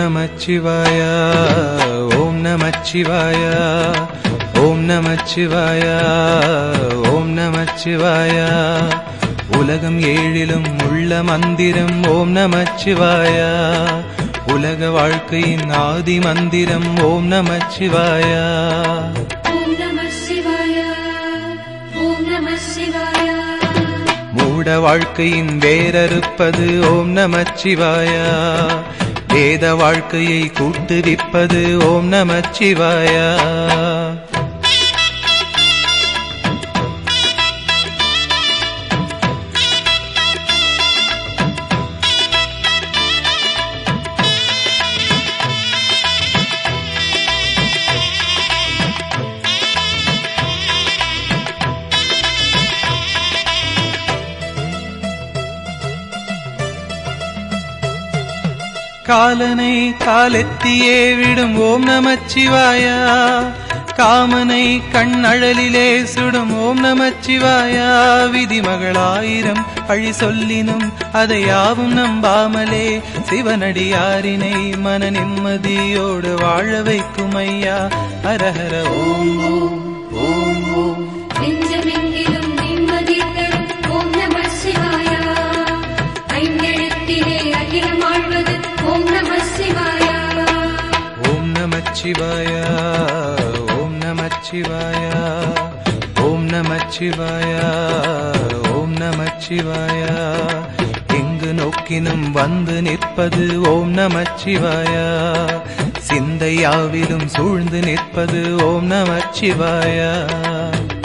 நமச்சிவாய ஓம் நமச்சிவாய ஓம் நமச்சிவாய ஓம் நமச்சிவாய உலகம் ஏழிலும் உள்ள மந்திரம் ஓம் நமச்சிவாய உலக வாழ்க்கையின் ஆதி மந்திரம் ஓம் நமச்சிவாய மூட வாழ்க்கையின் வேரறுப்பது ஓம் நமச்சிவாய வேத வாழ்க்கையை கூட்டுவிப்பது ஓம் நமச்சிவாய காலனை காலெத்தியே விடும் ஓம் நமச்சிவாய காமனை கண்ணழலிலே சுடும் ஓம் நமச்சிவாய விதிமகளாயிரம் பழி சொல்லினும் அதை யாவும் நம்பாமலே சிவனடியாரினை மன நிம்மதியோடு வாழ வைக்கும் ஐயா ஹரஹர ஓம் ஓம் ஓம் ஓம் நமச்சிவாய ஓம் நமச்சிவாய ஓம் நமச்சிவாய ஓம் நமச்சிவாய எங்கு நோக்கினும் வந்து நிற்பது ஓம் நமச்சிவாய சிந்தையாவிலும் சூழ்ந்து நிற்பது ஓம் நமச்சிவாய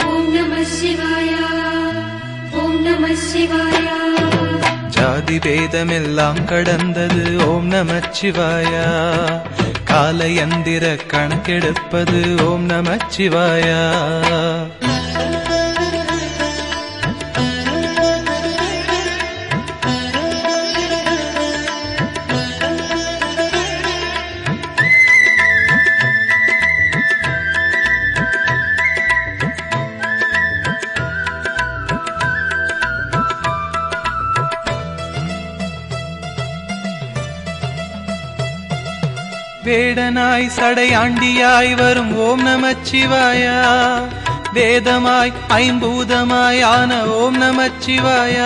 ஓம் நமசிவாய ஓம் நமசிவாய ஜாதி பேதமெல்லாம் கடந்தது ஓம் நமச்சிவாய காலயந்திர கணக்கெடுப்பது ஓம் நமச்சிவாய வேடனாய் சடையாண்டியாய் வரும் ஓம் நமச்சிவாய வேதமாய் ஐம்பூதமாய் ஆன ஓம் நமச்சிவாய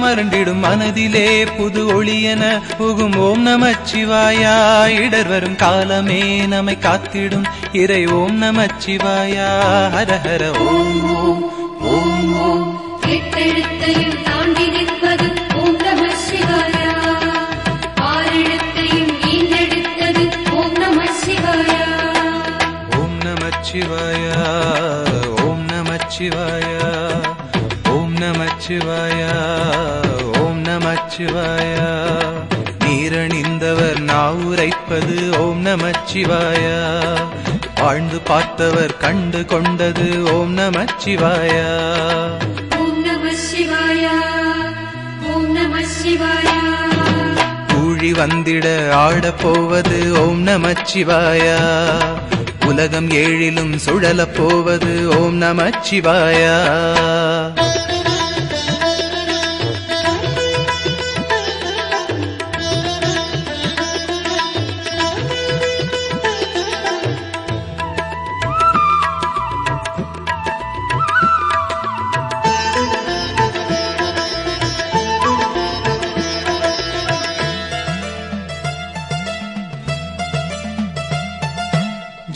மருண்டிடும் மனதிலே புது ஒளியென புகும் ஓம் நமச்சிவாய இடர் வரும் காலமே நம்மை காத்திடும் இறை ஓம் நமச்சிவாய ஹரஹர ஓம் ஓம் ஓம் ஓம் எட்டெழுத்தையும் தாண்டி நிற்பது ஓம் நமசிவாய நமச்சிவாய ஓம் நமச்சிவாய ஓம் நமச்சிவாய ஓம் நமச்சிவாய நீரணிந்தவர் நாவுரைப்பது ஓம் நமச்சிவாய வாழ்ந்து பார்த்தவர் கண்டு கொண்டது ஓம் நமச்சிவாய ஓம் நமசிவாய ஓம் நமசிவாய கூழி வந்திட ஆடப் போவது ஓம் நமச்சிவாய உலகம் ஏழிலும் சுழலப் போவது ஓம் நமச்சிவாய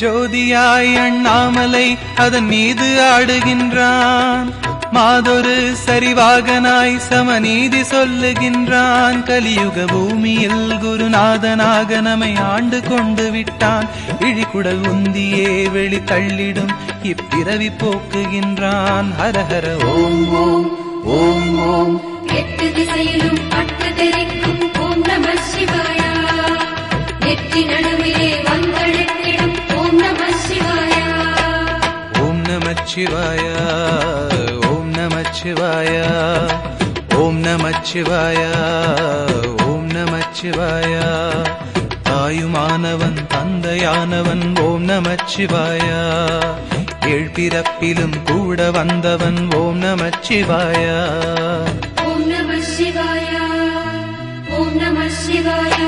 ஜோதியாய் அண்ணாமலை அதன் மீது ஆடுகின்றான் மாதொரு சரிவாகனாய் சமநீதி சொல்லுகின்றான் கலியுக பூமியில் குருநாதனாக நம்மை ஆண்டு கொண்டு விட்டான் இழிகுடல் உந்தியே வெளி தள்ளிடும் இப்பிறவி போக்குகின்றான் ஹரஹர ஓம் ஓம் ஓம் ஓம் எட்டு திசையிலும் பட்டு தெரிக்கும் ஓம் நமசிவாய நெற்றி நடுவிலே வந்தழைத்திடும் ஓம் நமசிவாய ஓம் நமச்சிவாய ஓம் நமச்சிவாய ஓம் நமச்சிவாய ஓம் நமச்சிவாய தாயுமானவன் தந்தையானவன் ஓம் நமச்சிவாய ஏழ்பிறப்பிலும் கூட வந்தவன் ஓம் நமச்சிவாய ஓம் நமசிவாய ஓம் நமசிவாய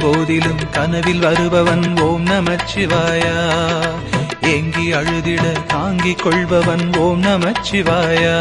போதிலும் கனவில் வருபவன் ஓம் நமச்சிவாயா. ஏங்கி அழுதிட தாங்கிக் கொள்பவன் ஓம் நமச்சிவாயா.